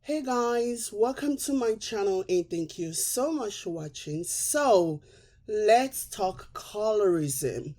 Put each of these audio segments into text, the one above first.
Hey guys, welcome to my channel and thank you so much for watching. So, let's talk colorism.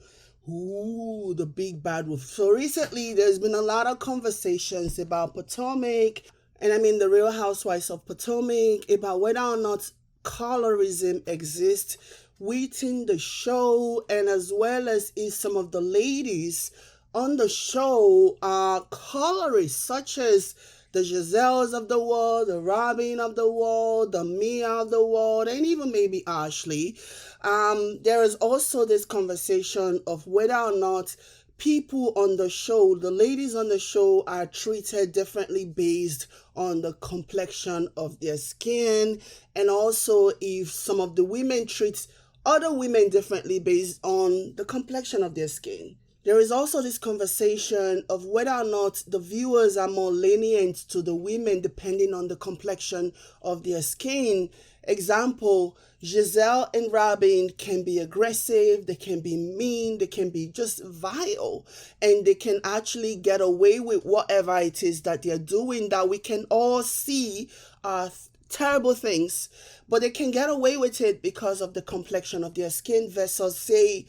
Ooh, the big bad wolf. So recently there's been a lot of conversations about Potomac, and I mean the Real Housewives of Potomac, about whether or not colorism exists within the show, and as well as if some of the ladies on the show are colorists, such as the Gizelles of the world, the Robyn of the world, the Mia of the world, and even maybe Ashley. There is also this conversation of whether or not people on the show, the ladies on the show, are treated differently based on the complexion of their skin, and also if some of the women treat other women differently based on the complexion of their skin. There is also this conversation of whether or not the viewers are more lenient to the women depending on the complexion of their skin. Example, Gizelle and Robyn can be aggressive, they can be mean, they can be just vile, and they can actually get away with whatever it is that they're doing that we can all see are terrible things, but they can get away with it because of the complexion of their skin versus, say,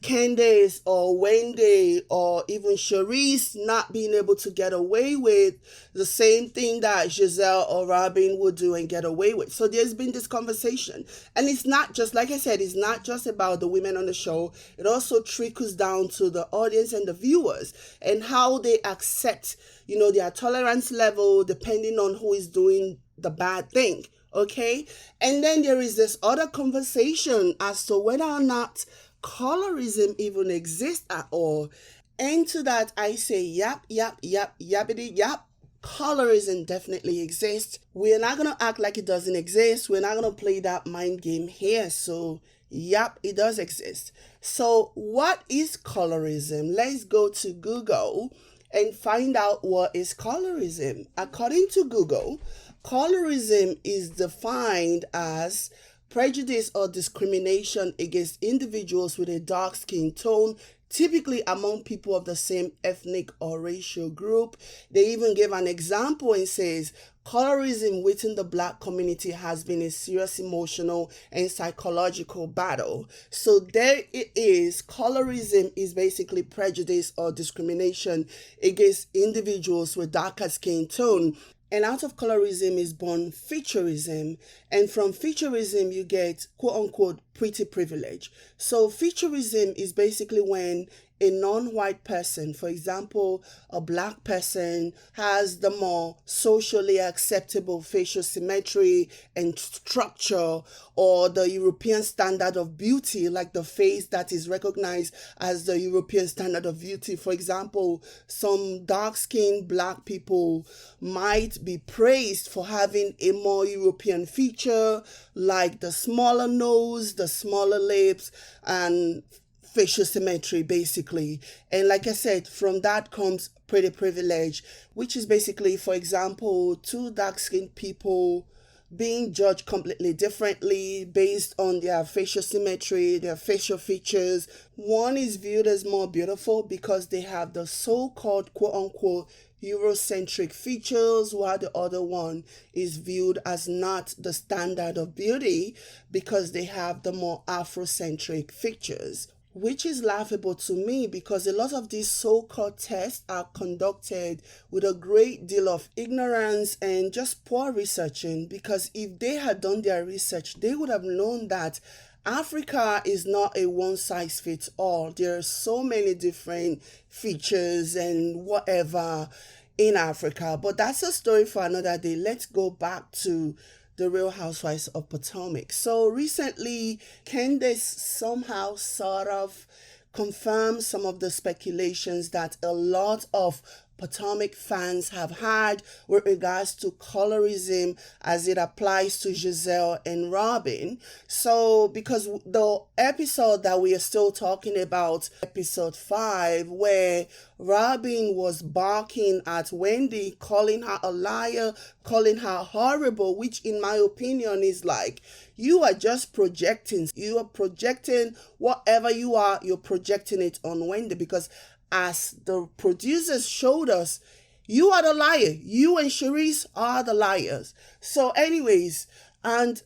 Candiace or Wendy or even Charisse not being able to get away with the same thing that Gizelle or Robyn would do and get away with. So there's been this conversation. And it's not just, like I said, it's not just about the women on the show. It also trickles down to the audience and the viewers and how they accept, their tolerance level depending on who is doing the bad thing. Okay? And then there is this other conversation as to whether or not colorism even exists at all. And to that, I say, yappity yap. Colorism definitely exists. We're not going to act like it doesn't exist. We're not going to play that mind game here. So, yep, it does exist. So, what is colorism? Let's go to Google and find out what is colorism. According to Google, colorism is defined as prejudice or discrimination against individuals with a dark skin tone, typically among people of the same ethnic or racial group. They even give an example and says, colorism within the Black community has been a serious emotional and psychological battle. So there it is. Colorism is basically prejudice or discrimination against individuals with darker skin tone. And out of colorism is born featureism. And from featureism, you get quote unquote pretty privilege. So featureism is basically when a non-white person, for example, a Black person, has the more socially acceptable facial symmetry and structure, or the European standard of beauty, like the face that is recognized as the European standard of beauty. For example, some dark-skinned Black people might be praised for having a more European feature, like the smaller nose, the smaller lips, and facial symmetry, basically. And like I said, from that comes pretty privilege, which is basically, for example, two dark-skinned people being judged completely differently based on their facial symmetry, their facial features. One is viewed as more beautiful because they have the so-called quote-unquote Eurocentric features, while the other one is viewed as not the standard of beauty because they have the more Afrocentric features, which is laughable to me because a lot of these so-called tests are conducted with a great deal of ignorance and just poor researching, because if they had done their research, they would have known that Africa is not a one-size-fits-all. There are so many different features and whatever in Africa, but that's a story for another day. Let's go back to the Real Housewives of Potomac. So recently, Candiace somehow sort of confirmed some of the speculations that a lot of Potomac fans have had with regards to colorism as it applies to Gizelle and Robyn. So, because the episode that we are still talking about, episode 5, where Robyn was barking at Wendy, calling her a liar, calling her horrible, which in my opinion is like, you are just projecting. You are projecting whatever you are, you're projecting it on Wendy, because as the producers showed us, You are the liar. You and Sharice are the liars. So anyways, and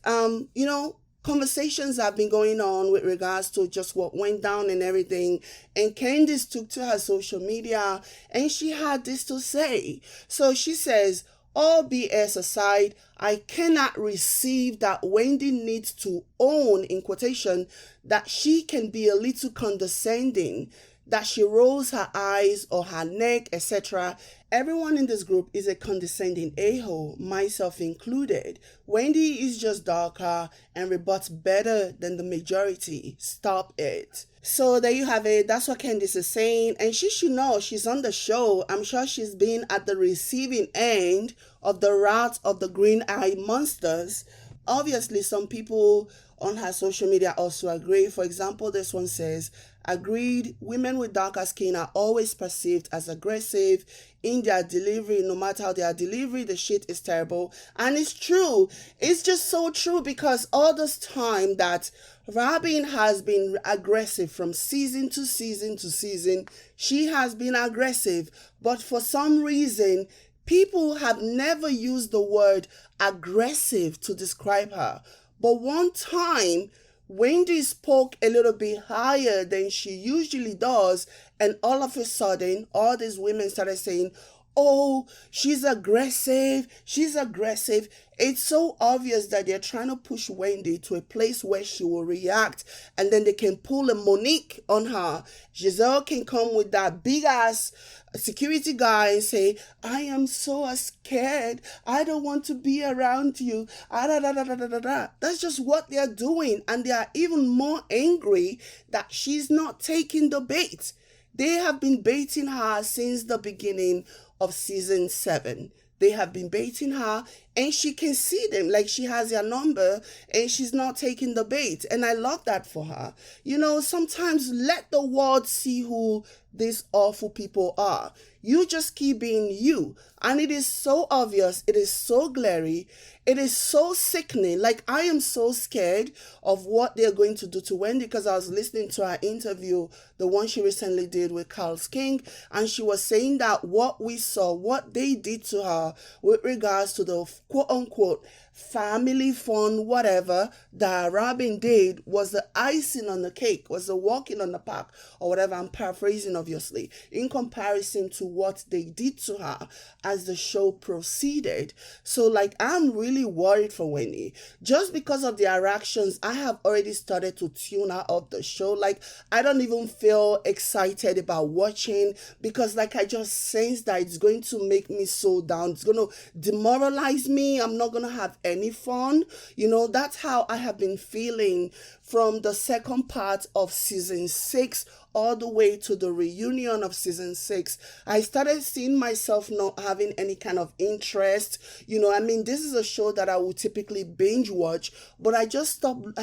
conversations have been going on with regards to just what went down and everything. And Candiace took to her social media and she had this to say. So she says, all BS aside, I cannot receive that Wendy needs to own, in quotation, that she can be a little condescending, that she rolls her eyes or her neck, etc. Everyone in this group is a condescending a-hole, myself included. Wendy is just darker and rebuts better than the majority. Stop it. So there you have it. That's what Candiace is saying. And she should know she's on the show. I'm sure she's been at the receiving end of the wrath of the green-eyed monsters. Obviously, some people on her social media also agree. For example, this one says, agreed, women with darker skin are always perceived as aggressive in their delivery. No matter how they are delivered, the shit is terrible. And it's true. It's just so true, because all this time that Robyn has been aggressive from season to season to season, she has been aggressive. But for some reason, people have never used the word aggressive to describe her. But one time, Wendy spoke a little bit higher than she usually does, and all of a sudden, all these women started saying, oh, she's aggressive. It's so obvious that they're trying to push Wendy to a place where she will react, and then they can pull a Monique on her. Gizelle can come with that big ass security guy and say, I am so scared. I don't want to be around you. That's just what they're doing. And they are even more angry that she's not taking the bait. They have been baiting her since the beginning of season 7. They have been baiting her, and she can see them, like she has their number, and she's not taking the bait. And I love that for her. Sometimes let the world see who these awful people are. You just keep being you. And it is so obvious. It is so glary. It is so sickening. Like, I am so scared of what they're going to do to Wendy, because I was listening to her interview, the one she recently did with Carlos King, and she was saying that what we saw, what they did to her with regards to the quote-unquote family fun, whatever, that Robyn did was the icing on the cake, was the walking on the park, or whatever. I'm paraphrasing, obviously, in comparison to what they did to her as the show proceeded. So, like, I'm really worried for Wendy. Just because of their actions, I have already started to tune her off the show. Like, I don't even feel excited about watching, because, like, I just sense that it's going to make me so down. It's going to demoralize me. I'm not going to have any fun. That's how I have been feeling from the second part of season 6 all the way to the reunion of season 6. I started seeing myself not having any kind of interest. This is a show that I would typically binge watch, but I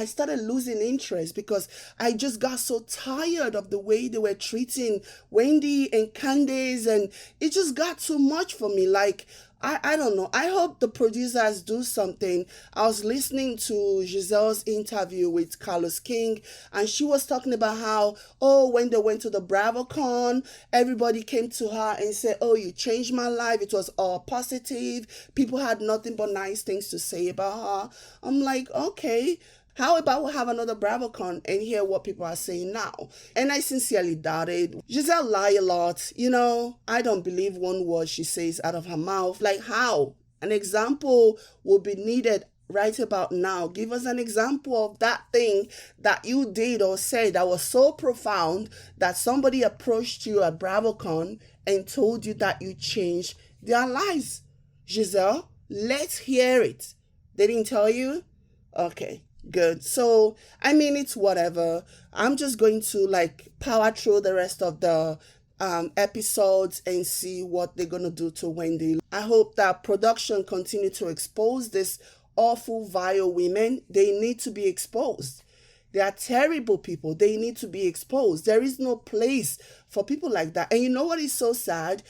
started losing interest because I just got so tired of the way they were treating Wendy and Candiace, and it just got too much for me. Like, I don't know. I hope the producers do something. I was listening to Gizelle's interview with Carlos King, and she was talking about how, when they went to the BravoCon, everybody came to her and said, you changed my life. It was all positive. People had nothing but nice things to say about her. I'm like, okay. How about we have another BravoCon and hear what people are saying now? And I sincerely doubt it. Gizelle lie a lot. I don't believe one word she says out of her mouth. Like, how? An example will be needed right about now. Give us an example of that thing that you did or said that was so profound that somebody approached you at BravoCon and told you that you changed their lives. Gizelle, let's hear it. They didn't tell you? Okay. Good. So, it's whatever. I'm just going to power through the rest of the episodes and see what they're going to do to Wendy. I hope that production continue to expose this awful, vile women. They need to be exposed. They are terrible people. They need to be exposed. There is no place for people like that. And you know what is so sad?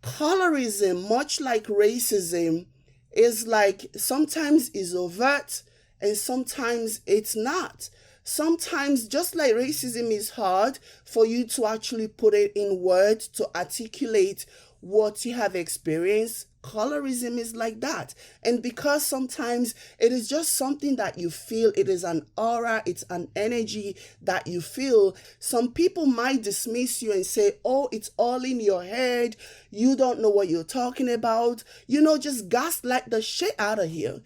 Colorism, much like racism, is sometimes is overt, and sometimes it's not. Sometimes, just like racism is hard for you to actually put it in words to articulate what you have experienced, colorism is like that. And because sometimes it is just something that you feel, it is an aura, it's an energy that you feel, some people might dismiss you and say, oh, it's all in your head, you don't know what you're talking about, just gaslight the shit out of here,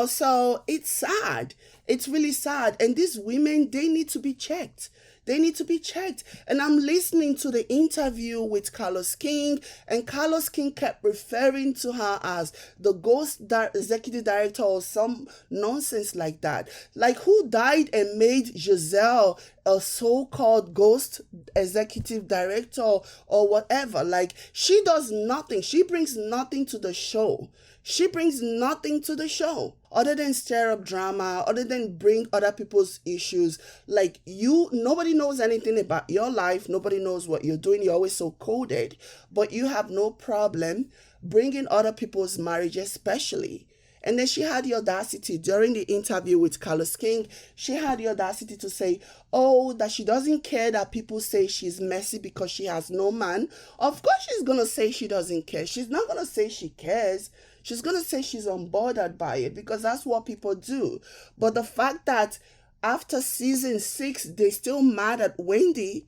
so it's sad. It's really sad. And these women, they need to be checked. They need to be checked. And I'm listening to the interview with Carlos King, and Carlos King kept referring to her as the ghost executive director or some nonsense like that. Like, who died and made Gizelle a so-called ghost executive director or whatever? Like, she does nothing. She brings nothing to the show. She brings nothing to the show other than stir up drama, other than bring other people's issues. Like, nobody knows anything about your life. Nobody knows what you're doing. You're always so coded, but you have no problem bringing other people's marriage, especially. And then she had the audacity during the interview with Carlos King, she had the audacity to say, oh, that she doesn't care that people say she's messy because she has no man. Of course she's going to say she doesn't care. She's not going to say she cares. She's going to say she's unbothered by it because that's what people do. But the fact that after season 6, they still mad at Wendy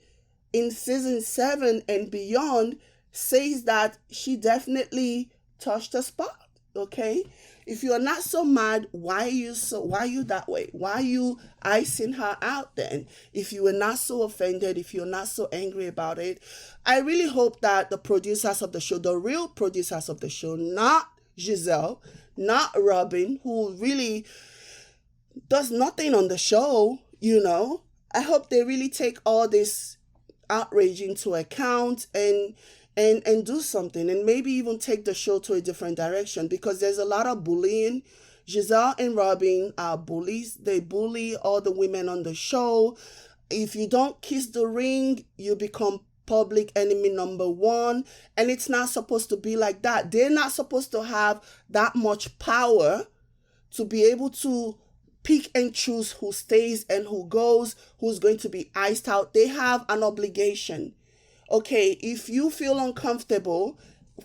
in season 7 and beyond says that she definitely touched a spot. Okay? If you're not so mad, why are you that way? Why are you icing her out then? If you were not so offended, if you're not so angry about it, I really hope that the producers of the show, the real producers of the show, not Gizelle, not Robyn, who really does nothing on the show, I hope they really take all this outrage into account and do something, and maybe even take the show to a different direction, because there's a lot of bullying. Gizelle and Robyn are bullies. They bully all the women on the show. If you don't kiss the ring, you become public enemy number 1, and it's not supposed to be like that. They're not supposed to have that much power to be able to pick and choose who stays and who goes, who's going to be iced out. They have an obligation. Okay, if you feel uncomfortable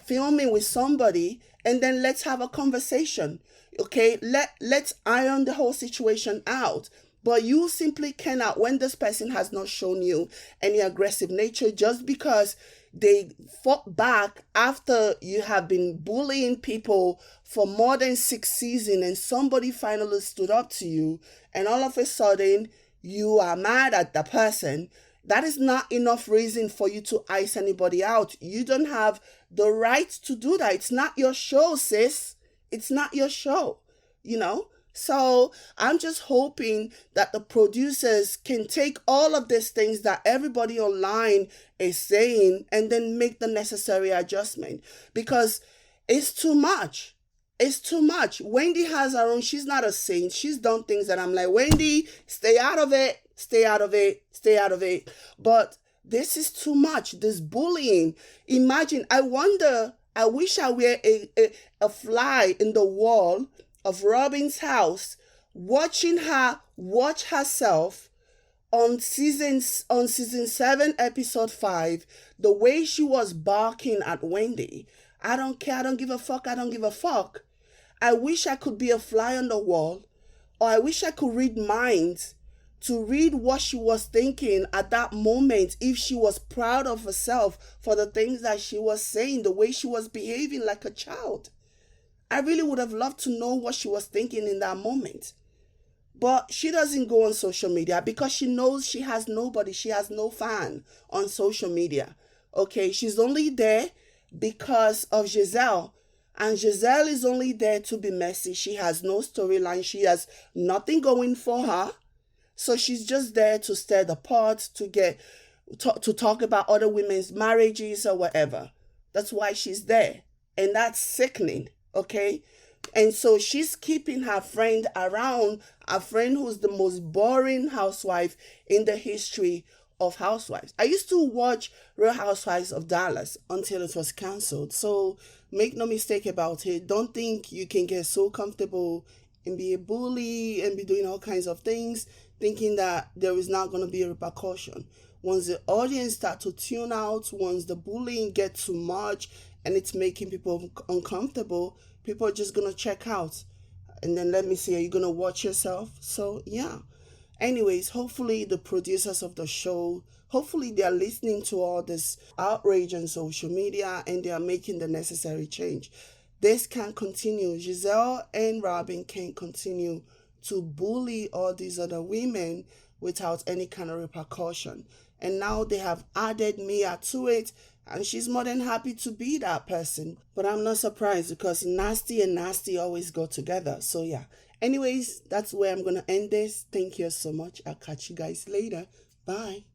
filming with somebody, and then let's have a conversation. Okay, let's iron the whole situation out. But you simply cannot, when this person has not shown you any aggressive nature, just because they fought back after you have been bullying people for more than 6 seasons and somebody finally stood up to you, and all of a sudden you are mad at the person. That is not enough reason for you to ice anybody out. You don't have the right to do that. It's not your show, sis. It's not your show, So I'm just hoping that the producers can take all of these things that everybody online is saying and then make the necessary adjustment, because it's too much. It's too much. Wendy has her own. She's not a saint. She's done things that I'm like, Wendy, stay out of it. Stay out of it. Stay out of it. But this is too much. This bullying. Imagine, I wish I were a fly in the wall of Robyn's house, watching her watch herself on season 7, episode 5, the way she was barking at Wendy. I don't care. I don't give a fuck. I don't give a fuck. I wish I could be a fly on the wall, or I wish I could read minds to read what she was thinking at that moment, if she was proud of herself for the things that she was saying, the way she was behaving like a child. I really would have loved to know what she was thinking in that moment. But she doesn't go on social media because she knows she has nobody. She has no fan on social media. Okay, she's only there because of Gizelle. And Gizelle is only there to be messy. She has no storyline. She has nothing going for her. So she's just there to stir the pot, to talk about other women's marriages or whatever. That's why she's there. And that's sickening, okay? And so she's keeping her friend around, a friend who's the most boring housewife in the history of housewives. I used to watch Real Housewives of Dallas until it was canceled. So make no mistake about it. Don't think you can get so comfortable and be a bully and be doing all kinds of things, thinking that there is not going to be a repercussion. Once the audience start to tune out, once the bullying gets too much and it's making people uncomfortable, people are just gonna check out. And then let me see, are you gonna watch yourself? So yeah. Anyways, hopefully the producers of the show, hopefully they are listening to all this outrage on social media and they are making the necessary change. This can't continue. Gizelle and Robyn can't continue to bully all these other women without any kind of repercussion. And now they have added Mia to it, and she's more than happy to be that person. But I'm not surprised because nasty and nasty always go together. So yeah. Anyways, that's where I'm going to end this. Thank you so much. I'll catch you guys later. Bye.